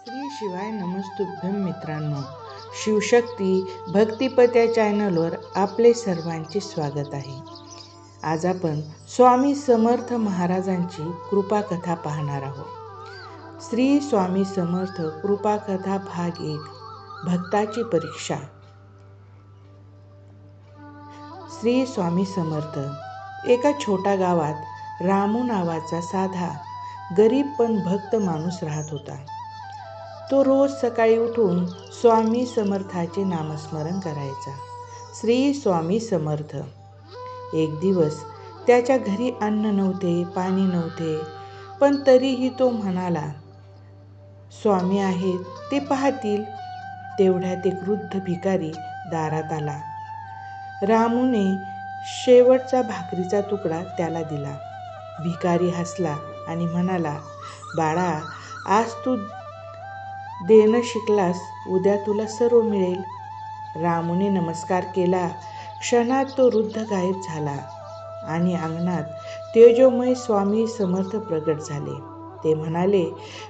श्री शिवाय नमस्तुभ्यं मित्रांनो, शिवशक्ती भक्तिपथ या चॅनलवर आपले सर्वांचे स्वागत आहे. आज आपण स्वामी समर्थ महाराजांची कृपाकथा पाहणार आहोत. श्री स्वामी समर्थ कृपाकथा भाग 1, भक्ताची परीक्षा. श्री स्वामी समर्थ. एका छोट्या गावात रामू नावाचा साधा गरीब पण भक्त माणूस राहत होता. तो रोज सकाळी उठून स्वामी समर्थाचे नामस्मरण करायचा. श्री स्वामी समर्थ. एक दिवस त्याच्या घरी अन्न नव्हते, पाणी नव्हते, पण तरीही तो म्हणाला, स्वामी आहेत ते पाहतील. तेवढ्यात एक वृद्ध भिकारी दारात आला. रामूने शेवटचा भाकरीचा तुकडा त्याला दिला. भिकारी हसला आणि म्हणाला, बाळा, आज तू देणं शिकलास, उद्या तुला सर्व मिळेल. रामूने नमस्कार केला. क्षणात तो वृद्ध गायब झाला आणि अंगणात तेजोमय स्वामी समर्थ प्रगट झाले. ते म्हणाले,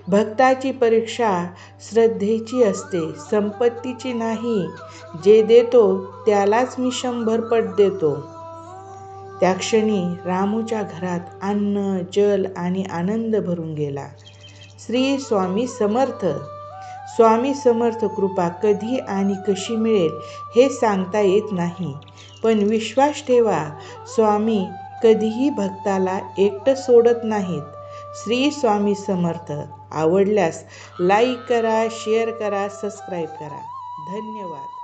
भक्ताची परीक्षा श्रद्धेची असते, संपत्तीची नाही. जे देतो त्यालाच मी 100 पट देतो. त्या क्षणी रामूच्या घरात अन्न, जल आणि आनंद भरून गेला. श्री स्वामी समर्थ. स्वामी समर्थ कृपा कधी आणि कशी मिळेल हे सांगता येत नाही, पण विश्वास ठेवा, स्वामी कधीही भक्ताला एकटं सोडत नाहीत. श्री स्वामी समर्थ. आवडल्यास लाईक करा, शेअर करा, सबस्क्राईब करा. धन्यवाद.